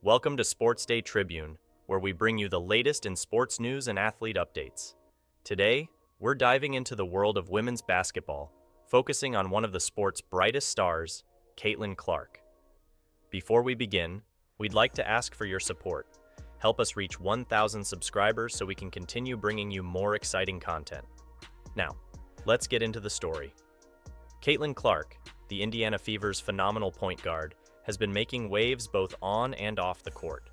Welcome to Sports Day Tribune, where we bring you the latest in sports news and athlete updates. Today, we're diving into the world of women's basketball, focusing on one of the sport's brightest stars, Caitlin Clark. Before we begin, we'd like to ask for your support. Help us reach 1,000 subscribers so we can continue bringing you more exciting content. Now, let's get into the story. Caitlin Clark, the Indiana Fever's phenomenal point guard, has been making waves both on and off the court.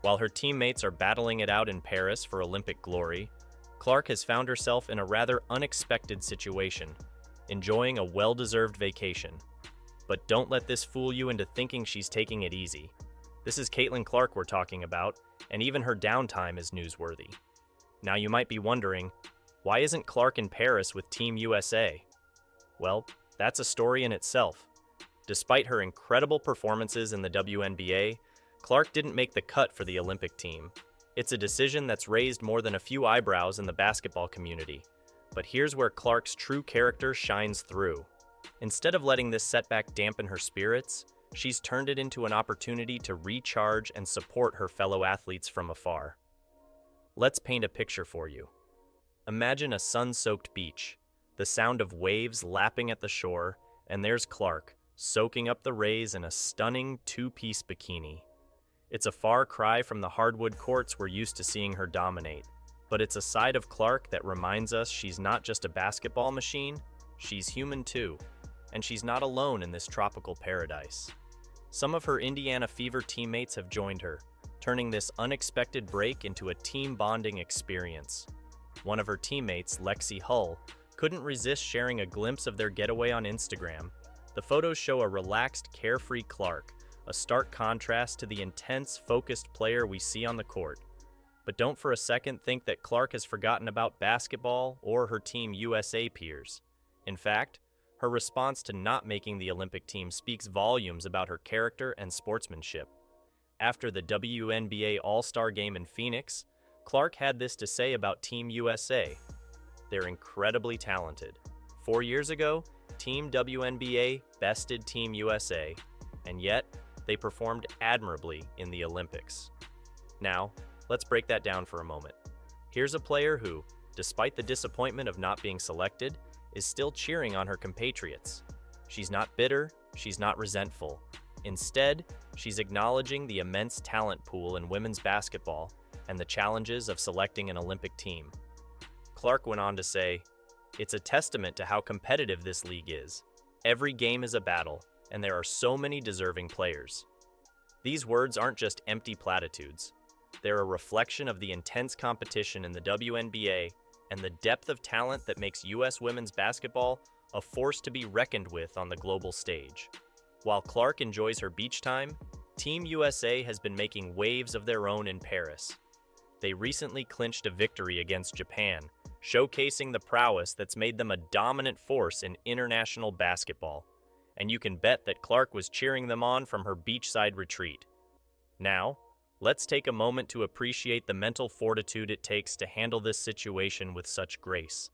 While her teammates are battling it out in Paris for Olympic glory, Clark has found herself in a rather unexpected situation, enjoying a well-deserved vacation. But don't let this fool you into thinking she's taking it easy. This is Caitlin Clark we're talking about, and even her downtime is newsworthy. Now you might be wondering, why isn't Clark in Paris with Team USA? Well, that's a story in itself. Despite her incredible performances in the WNBA, Clark didn't make the cut for the Olympic team. It's a decision that's raised more than a few eyebrows in the basketball community. But here's where Clark's true character shines through. Instead of letting this setback dampen her spirits, she's turned it into an opportunity to recharge and support her fellow athletes from afar. Let's paint a picture for you. Imagine a sun-soaked beach, the sound of waves lapping at the shore, and there's Clark, soaking up the rays in a stunning two-piece bikini. It's a far cry from the hardwood courts we're used to seeing her dominate, but it's a side of Clark that reminds us she's not just a basketball machine, she's human too, and she's not alone in this tropical paradise. Some of her Indiana Fever teammates have joined her, turning this unexpected break into a team bonding experience. One of her teammates, Lexi Hull, couldn't resist sharing a glimpse of their getaway on Instagram. The photos show a relaxed, carefree Clark, a stark contrast to the intense, focused player we see on the court. But don't for a second think that Clark has forgotten about basketball or her Team USA peers. In fact, her response to not making the Olympic team speaks volumes about her character and sportsmanship. After the WNBA All-Star Game in Phoenix, Clark had this to say about Team USA. They're incredibly talented. 4 years ago, Team WNBA bested Team USA, and yet they performed admirably in the Olympics. Now, let's break that down for a moment. Here's a player who, despite the disappointment of not being selected, is still cheering on her compatriots. She's not bitter, she's not resentful. Instead, she's acknowledging the immense talent pool in women's basketball and the challenges of selecting an Olympic team. Clark went on to say, "It's a testament to how competitive this league is. Every game is a battle, and there are so many deserving players." These words aren't just empty platitudes. They're a reflection of the intense competition in the WNBA and the depth of talent that makes U.S. women's basketball a force to be reckoned with on the global stage. While Clark enjoys her beach time, Team USA has been making waves of their own in Paris. They recently clinched a victory against Japan, showcasing the prowess that's made them a dominant force in international basketball. And you can bet that Clark was cheering them on from her beachside retreat. Now, let's take a moment to appreciate the mental fortitude it takes to handle this situation with such grace.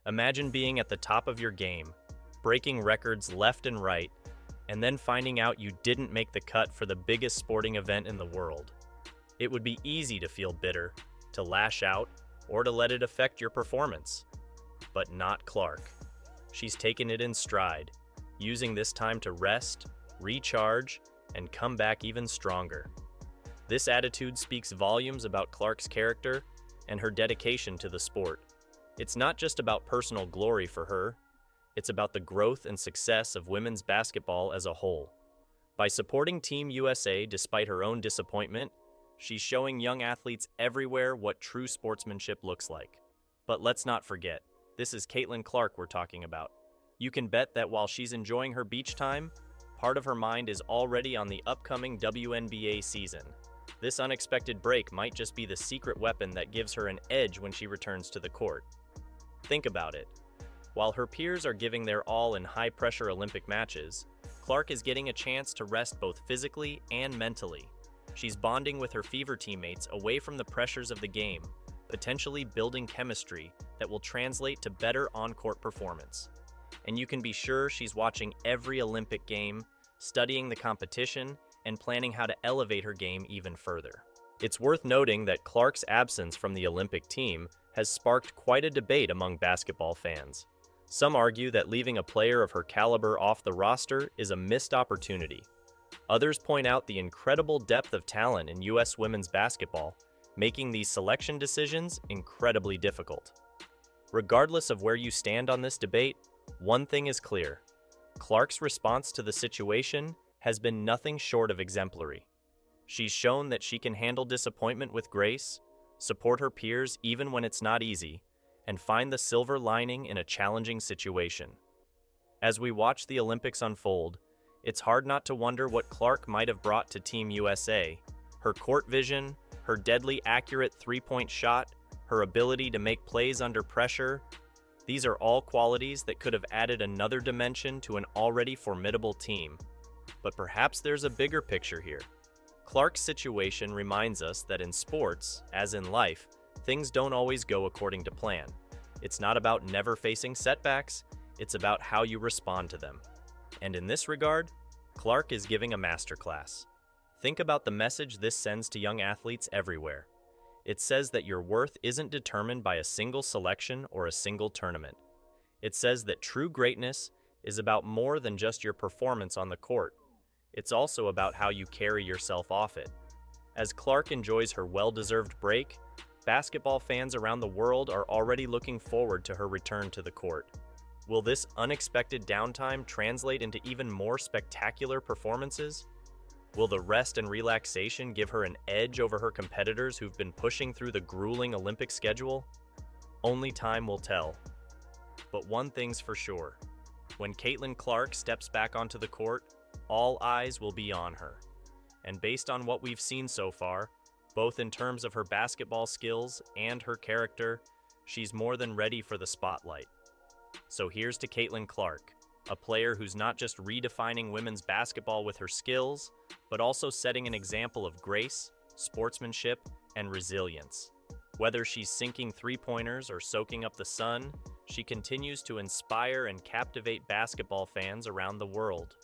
Imagine being at the top of your game, breaking records left and right, and then finding out you didn't make the cut for the biggest sporting event in the world. It would be easy to feel bitter, to lash out, or to let it affect your performance. But not Clark. She's taken it in stride, using this time to rest, recharge, and come back even stronger. This attitude speaks volumes about Clark's character and her dedication to the sport. It's not just about personal glory for her, it's about the growth and success of women's basketball as a whole. By supporting Team USA despite her own disappointment, she's showing young athletes everywhere what true sportsmanship looks like. But let's not forget, this is Caitlin Clark we're talking about. You can bet that while she's enjoying her beach time, part of her mind is already on the upcoming WNBA season. This unexpected break might just be the secret weapon that gives her an edge when she returns to the court. Think about it. While her peers are giving their all in high-pressure Olympic matches, Clark is getting a chance to rest both physically and mentally. She's bonding with her Fever teammates away from the pressures of the game, potentially building chemistry that will translate to better on-court performance. And you can be sure she's watching every Olympic game, studying the competition, and planning how to elevate her game even further. It's worth noting that Clark's absence from the Olympic team has sparked quite a debate among basketball fans. Some argue that leaving a player of her caliber off the roster is a missed opportunity. Others point out the incredible depth of talent in U.S. women's basketball, making these selection decisions incredibly difficult. Regardless of where you stand on this debate, one thing is clear. Clark's response to the situation has been nothing short of exemplary. She's shown that she can handle disappointment with grace, support her peers even when it's not easy, and find the silver lining in a challenging situation. As we watch the Olympics unfold, it's hard not to wonder what Clark might have brought to Team USA. Her court vision, her deadly accurate three-point shot, her ability to make plays under pressure, these are all qualities that could have added another dimension to an already formidable team. But perhaps there's a bigger picture here. Clark's situation reminds us that in sports, as in life, things don't always go according to plan. It's not about never facing setbacks, it's about how you respond to them. And in this regard, Clark is giving a masterclass. Think about the message this sends to young athletes everywhere. It says that your worth isn't determined by a single selection or a single tournament. It says that true greatness is about more than just your performance on the court. It's also about how you carry yourself off it. As Clark enjoys her well-deserved break, basketball fans around the world are already looking forward to her return to the court. Will this unexpected downtime translate into even more spectacular performances? Will the rest and relaxation give her an edge over her competitors who've been pushing through the grueling Olympic schedule? Only time will tell. But one thing's for sure. When Caitlin Clark steps back onto the court, all eyes will be on her. And based on what we've seen so far, both in terms of her basketball skills and her character, she's more than ready for the spotlight. So here's to Caitlin Clark, a player who's not just redefining women's basketball with her skills, but also setting an example of grace, sportsmanship, and resilience. Whether she's sinking three-pointers or soaking up the sun, she continues to inspire and captivate basketball fans around the world.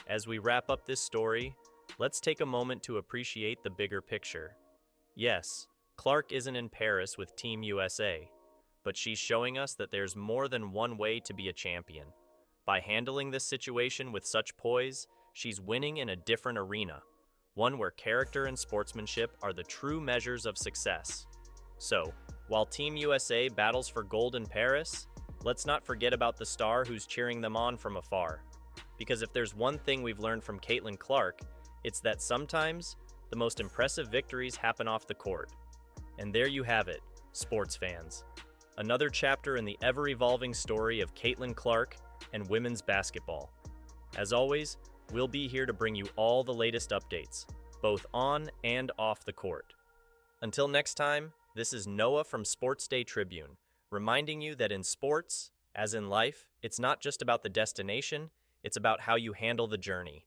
As we wrap up this story, let's take a moment to appreciate the bigger picture. Yes, Clark isn't in Paris with Team USA, but she's showing us that there's more than one way to be a champion. By handling this situation with such poise, she's winning in a different arena, one where character and sportsmanship are the true measures of success. So, while Team USA battles for gold in Paris, let's not forget about the star who's cheering them on from afar. Because if there's one thing we've learned from Caitlin Clark, it's that sometimes the most impressive victories happen off the court. And there you have it, sports fans. Another chapter in the ever-evolving story of Caitlin Clark and women's basketball. As always, we'll be here to bring you all the latest updates, both on and off the court. Until next time, this is Noah from Sports Day Tribune, reminding you that in sports, as in life, it's not just about the destination, it's about how you handle the journey.